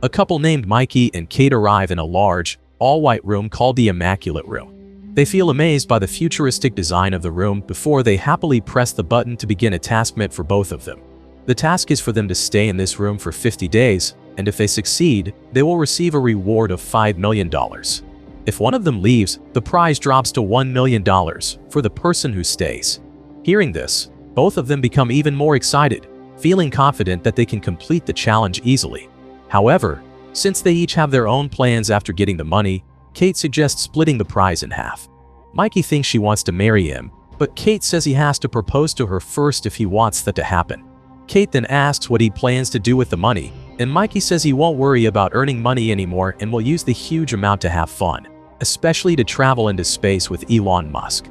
A couple named Mikey and Kate arrive in a large, all-white room called the Immaculate Room. They feel amazed by the futuristic design of the room before they happily press the button to begin a task meant for both of them. The task is for them to stay in this room for 50 days, and if they succeed, they will receive a reward of $5 million. If one of them leaves, the prize drops to $1 million for the person who stays. Hearing this, both of them become even more excited, feeling confident that they can complete the challenge easily. However, since they each have their own plans after getting the money, Kate suggests splitting the prize in half. Mikey thinks she wants to marry him, but Kate says he has to propose to her first if he wants that to happen. Kate then asks what he plans to do with the money, and Mikey says he won't worry about earning money anymore and will use the huge amount to have fun, especially to travel into space with Elon Musk.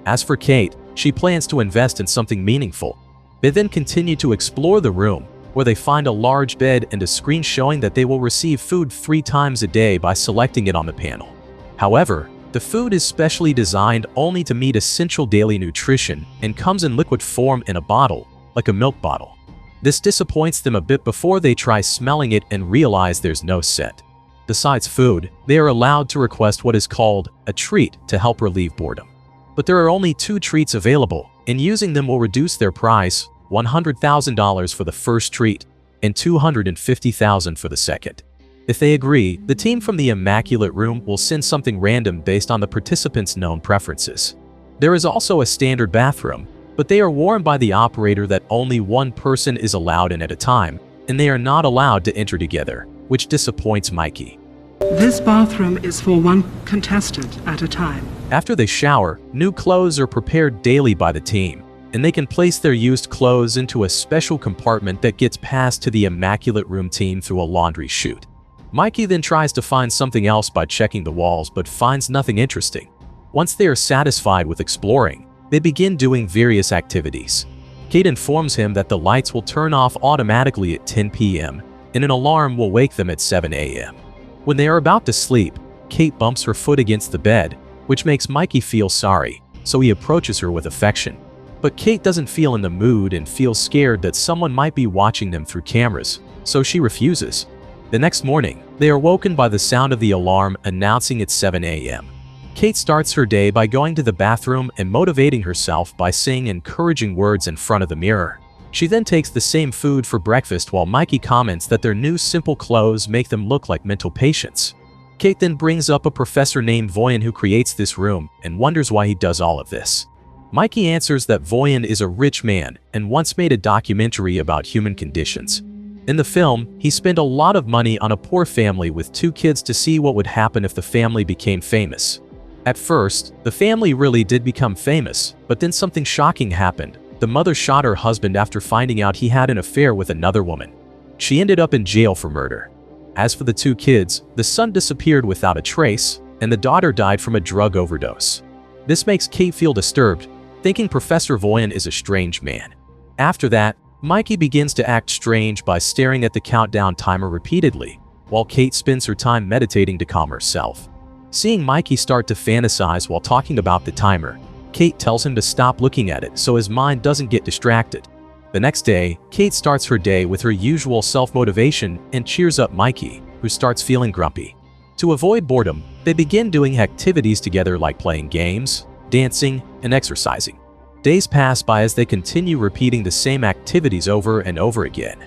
As for Kate, she plans to invest in something meaningful. They then continue to explore the room, where they find a large bed and a screen showing that they will receive food 3 times a day by selecting it on the panel. However, the food is specially designed only to meet essential daily nutrition and comes in liquid form in a bottle, like a milk bottle. This disappoints them a bit before they try smelling it and realize there's no scent. Besides food, they are allowed to request what is called a treat to help relieve boredom. But there are only 2 treats available, and using them will reduce their price, $100,000 for the first treat and $250,000 for the second. If they agree, the team from the Immaculate Room will send something random based on the participants' known preferences. There is also a standard bathroom, but they are warned by the operator that only one person is allowed in at a time, and they are not allowed to enter together, which disappoints Mikey. This bathroom is for one contestant at a time. After they shower, new clothes are prepared daily by the team, and they can place their used clothes into a special compartment that gets passed to the Immaculate Room team through a laundry chute. Mikey then tries to find something else by checking the walls but finds nothing interesting. Once they are satisfied with exploring, they begin doing various activities. Kate informs him that the lights will turn off automatically at 10 p.m. and an alarm will wake them at 7 a.m. When they are about to sleep, Kate bumps her foot against the bed, which makes Mikey feel sorry, so he approaches her with affection. But Kate doesn't feel in the mood and feels scared that someone might be watching them through cameras, so she refuses. The next morning, they are woken by the sound of the alarm announcing it's 7 a.m. Kate starts her day by going to the bathroom and motivating herself by saying encouraging words in front of the mirror. She then takes the same food for breakfast while Mikey comments that their new simple clothes make them look like mental patients. Kate then brings up a professor named Voyan who creates this room and wonders why he does all of this. Mikey answers that Voyan is a rich man and once made a documentary about human conditions. In the film, he spent a lot of money on a poor family with 2 kids to see what would happen if the family became famous. At first, the family really did become famous, but then something shocking happened. The mother shot her husband after finding out he had an affair with another woman. She ended up in jail for murder. As for the 2 kids, the son disappeared without a trace, and the daughter died from a drug overdose. This makes Kate feel disturbed, thinking Professor Voyan is a strange man. After that, Mikey begins to act strange by staring at the countdown timer repeatedly, while Kate spends her time meditating to calm herself. Seeing Mikey start to fantasize while talking about the timer, Kate tells him to stop looking at it so his mind doesn't get distracted. The next day, Kate starts her day with her usual self-motivation and cheers up Mikey, who starts feeling grumpy. To avoid boredom, they begin doing activities together like playing games, dancing, and exercising. Days pass by as they continue repeating the same activities over and over again.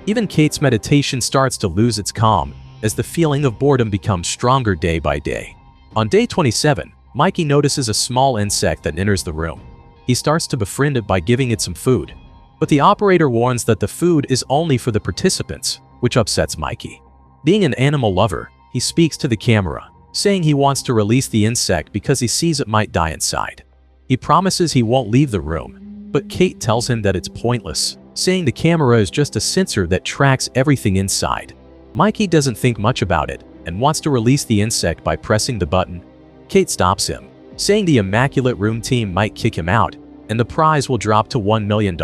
Even Kate's meditation starts to lose its calm, as the feeling of boredom becomes stronger day by day. On day 27, Mikey notices a small insect that enters the room. He starts to befriend it by giving it some food. But the operator warns that the food is only for the participants, which upsets Mikey. Being an animal lover, he speaks to the camera, saying he wants to release the insect because he sees it might die inside. He promises he won't leave the room, but Kate tells him that it's pointless, saying the camera is just a sensor that tracks everything inside. Mikey doesn't think much about it and wants to release the insect by pressing the button. Kate stops him, saying the Immaculate Room team might kick him out and the prize will drop to $1 million.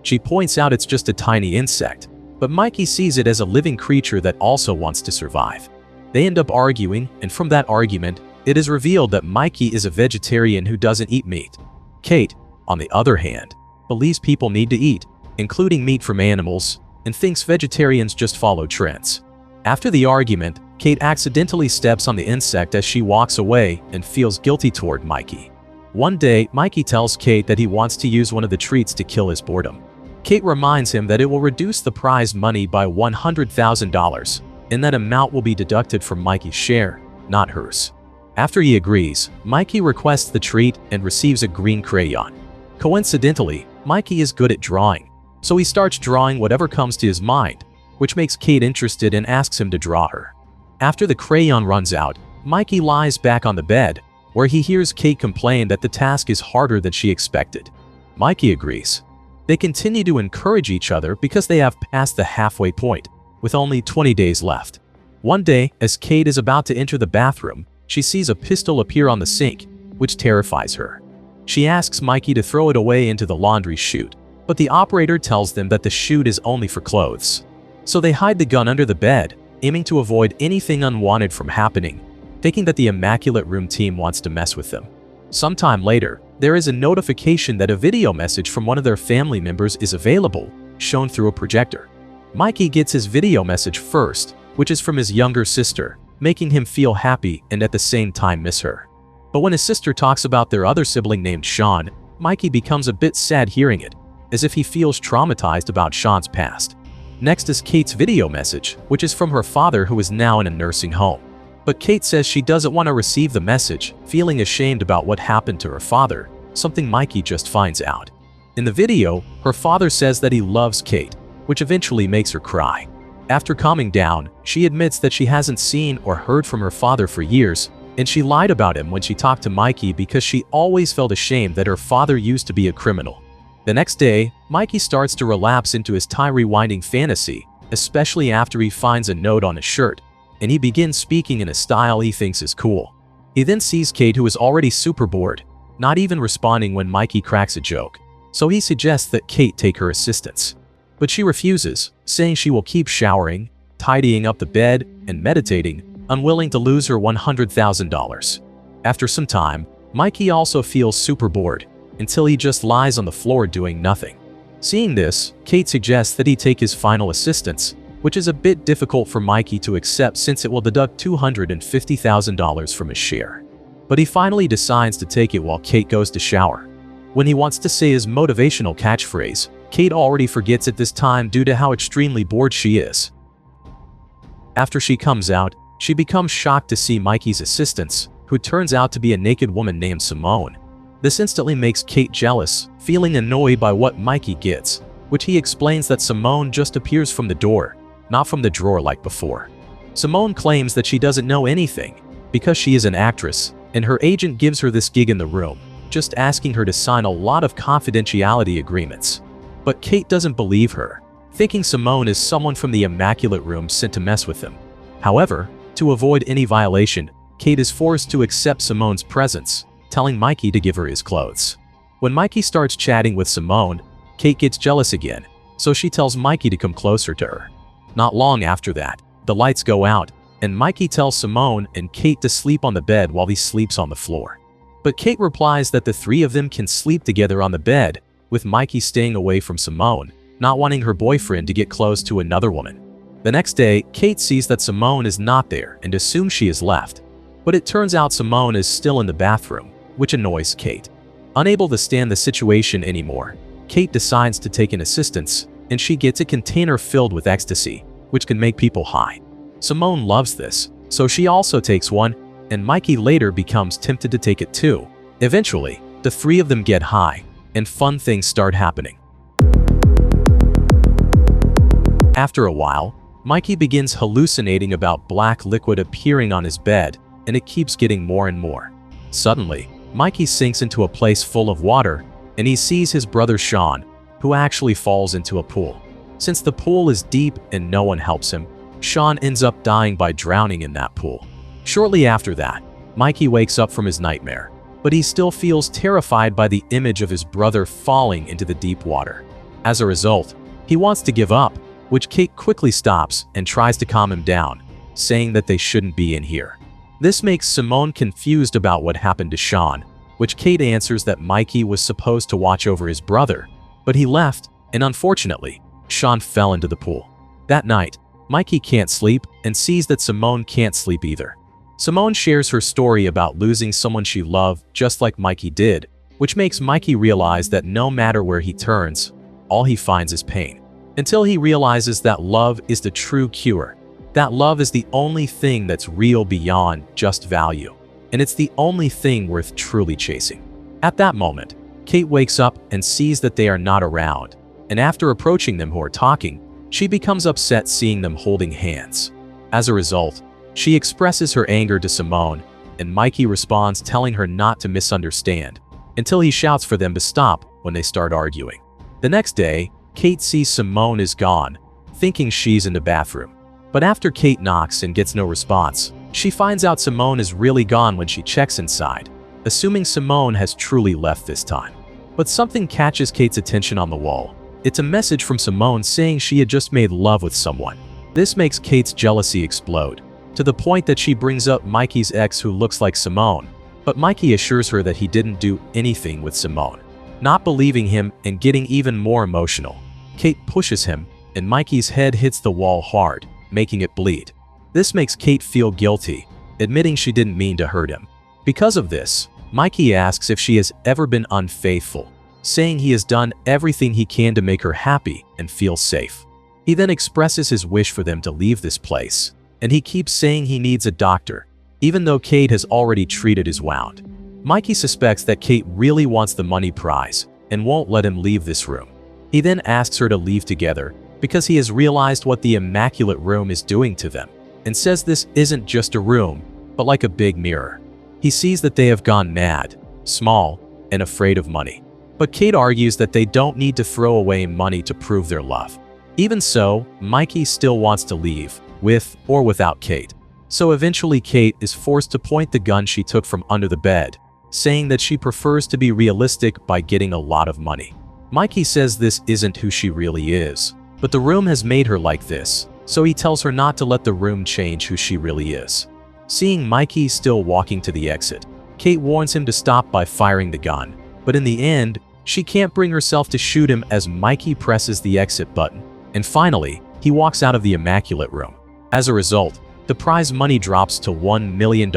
She points out it's just a tiny insect, but Mikey sees it as a living creature that also wants to survive. They end up arguing, and from that argument, it is revealed that Mikey is a vegetarian who doesn't eat meat. Kate, on the other hand, believes people need to eat, including meat from animals, and thinks vegetarians just follow trends. After the argument, Kate accidentally steps on the insect as she walks away and feels guilty toward Mikey. One day, Mikey tells Kate that he wants to use one of the treats to kill his boredom. Kate reminds him that it will reduce the prize money by $100,000, and that amount will be deducted from Mikey's share, not hers. After he agrees, Mikey requests the treat and receives a green crayon. Coincidentally, Mikey is good at drawing, so he starts drawing whatever comes to his mind, which makes Kate interested and asks him to draw her. After the crayon runs out, Mikey lies back on the bed, where he hears Kate complain that the task is harder than she expected. Mikey agrees. They continue to encourage each other because they have passed the halfway point, with only 20 days left. One day, as Kate is about to enter the bathroom, she sees a pistol appear on the sink, which terrifies her. She asks Mikey to throw it away into the laundry chute, but the operator tells them that the chute is only for clothes. So they hide the gun under the bed, aiming to avoid anything unwanted from happening, thinking that the Immaculate Room team wants to mess with them. Sometime later, there is a notification that a video message from one of their family members is available, shown through a projector. Mikey gets his video message first, which is from his younger sister, making him feel happy and at the same time miss her. But when his sister talks about their other sibling named Sean, Mikey becomes a bit sad hearing it, as if he feels traumatized about Sean's past. Next is Kate's video message, which is from her father who is now in a nursing home. But Kate says she doesn't want to receive the message, feeling ashamed about what happened to her father, something Mikey just finds out. In the video, her father says that he loves Kate, which eventually makes her cry. After calming down, she admits that she hasn't seen or heard from her father for years, and she lied about him when she talked to Mikey because she always felt ashamed that her father used to be a criminal. The next day, Mikey starts to relapse into his tie-rewinding fantasy, especially after he finds a note on his shirt, and he begins speaking in a style he thinks is cool. He then sees Kate, who is already super bored, not even responding when Mikey cracks a joke, so he suggests that Kate take her assistance. But she refuses, saying she will keep showering, tidying up the bed, and meditating, unwilling to lose her $100,000. After some time, Mikey also feels super bored, until he just lies on the floor doing nothing. Seeing this, Kate suggests that he take his final assistance, which is a bit difficult for Mikey to accept since it will deduct $250,000 from his share. But he finally decides to take it while Kate goes to shower. When he wants to say his motivational catchphrase, Kate already forgets at this time due to how extremely bored she is. After she comes out, she becomes shocked to see Mikey's assistants, who turns out to be a naked woman named Simone. This instantly makes Kate jealous, feeling annoyed by what Mikey gets, which he explains that Simone just appears from the door, not from the drawer like before. Simone claims that she doesn't know anything, because she is an actress, and her agent gives her this gig in the room, just asking her to sign a lot of confidentiality agreements. But Kate doesn't believe her, thinking Simone is someone from the Immaculate Room sent to mess with him. However, to avoid any violation, Kate is forced to accept Simone's presence, telling Mikey to give her his clothes. When Mikey starts chatting with Simone, Kate gets jealous again, so she tells Mikey to come closer to her. Not long after that, the lights go out, and Mikey tells Simone and Kate to sleep on the bed while he sleeps on the floor. But Kate replies that the three of them can sleep together on the bed, with Mikey staying away from Simone, not wanting her boyfriend to get close to another woman. The next day, Kate sees that Simone is not there and assumes she has left. But it turns out Simone is still in the bathroom, which annoys Kate. Unable to stand the situation anymore, Kate decides to take an assistance, and she gets a container filled with ecstasy, which can make people high. Simone loves this, so she also takes one, and Mikey later becomes tempted to take it too. Eventually, the three of them get high, and fun things start happening. After a while, Mikey begins hallucinating about black liquid appearing on his bed, and it keeps getting more and more. Suddenly, Mikey sinks into a place full of water, and he sees his brother Sean, who actually falls into a pool. Since the pool is deep and no one helps him, Sean ends up dying by drowning in that pool. Shortly after that, Mikey wakes up from his nightmare, but he still feels terrified by the image of his brother falling into the deep water. As a result, he wants to give up, which Kate quickly stops and tries to calm him down, saying that they shouldn't be in here. This makes Simone confused about what happened to Sean, which Kate answers that Mikey was supposed to watch over his brother, but he left, and unfortunately, Sean fell into the pool. That night, Mikey can't sleep and sees that Simone can't sleep either. Simone shares her story about losing someone she loved just like Mikey did, which makes Mikey realize that no matter where he turns, all he finds is pain. Until he realizes that love is the true cure. That love is the only thing that's real beyond just value. And it's the only thing worth truly chasing. At that moment, Kate wakes up and sees that they are not around. And after approaching them who are talking, she becomes upset seeing them holding hands. As a result, she expresses her anger to Simone, and Mikey responds telling her not to misunderstand, until he shouts for them to stop when they start arguing. The next day, Kate sees Simone is gone, thinking she's in the bathroom. But after Kate knocks and gets no response, she finds out Simone is really gone when she checks inside, assuming Simone has truly left this time. But something catches Kate's attention on the wall. It's a message from Simone saying she had just made love with someone. This makes Kate's jealousy explode, to the point that she brings up Mikey's ex who looks like Simone, but Mikey assures her that he didn't do anything with Simone. Not believing him and getting even more emotional, Kate pushes him, and Mikey's head hits the wall hard, making it bleed. This makes Kate feel guilty, admitting she didn't mean to hurt him. Because of this, Mikey asks if she has ever been unfaithful, saying he has done everything he can to make her happy and feel safe. He then expresses his wish for them to leave this place, and he keeps saying he needs a doctor, even though Kate has already treated his wound. Mikey suspects that Kate really wants the money prize and won't let him leave this room. He then asks her to leave together because he has realized what the Immaculate Room is doing to them, and says this isn't just a room, but like a big mirror. He sees that they have gone mad, small, and afraid of money. But Kate argues that they don't need to throw away money to prove their love. Even so, Mikey still wants to leave, with or without Kate. So eventually Kate is forced to point the gun she took from under the bed, saying that she prefers to be realistic by getting a lot of money. Mikey says this isn't who she really is, but the room has made her like this, so he tells her not to let the room change who she really is. Seeing Mikey still walking to the exit, Kate warns him to stop by firing the gun, but in the end, she can't bring herself to shoot him as Mikey presses the exit button, and finally, he walks out of the Immaculate Room. As a result, the prize money drops to $1 million,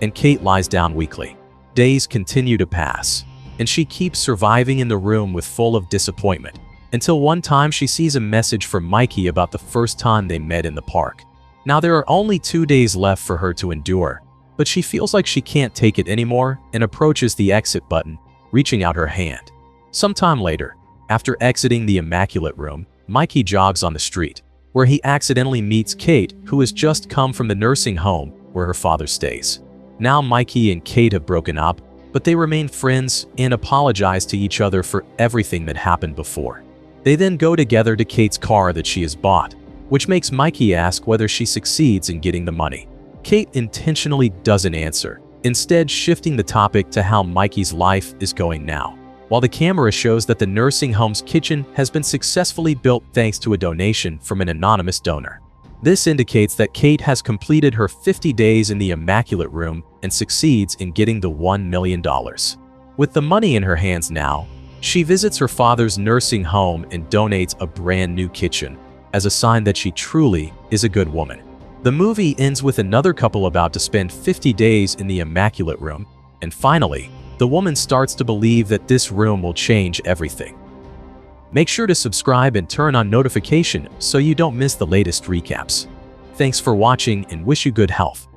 and Kate lies down weakly. Days continue to pass, and she keeps surviving in the room with full of disappointment, until one time she sees a message from Mikey about the first time they met in the park. Now there are only 2 days left for her to endure, but she feels like she can't take it anymore and approaches the exit button, reaching out her hand. Sometime later, after exiting the Immaculate Room, Mikey jogs on the street, where he accidentally meets Kate, who has just come from the nursing home where her father stays. Now Mikey and Kate have broken up, but they remain friends and apologize to each other for everything that happened before. They then go together to Kate's car that she has bought, which makes Mikey ask whether she succeeds in getting the money. Kate intentionally doesn't answer, instead shifting the topic to how Mikey's life is going now, while the camera shows that the nursing home's kitchen has been successfully built thanks to a donation from an anonymous donor. This indicates that Kate has completed her 50 days in the Immaculate Room and succeeds in getting the $1 million. With the money in her hands now, she visits her father's nursing home and donates a brand new kitchen, as a sign that she truly is a good woman. The movie ends with another couple about to spend 50 days in the Immaculate Room, and finally, the woman starts to believe that this room will change everything. Make sure to subscribe and turn on notification so you don't miss the latest recaps. Thanks for watching and wish you good health.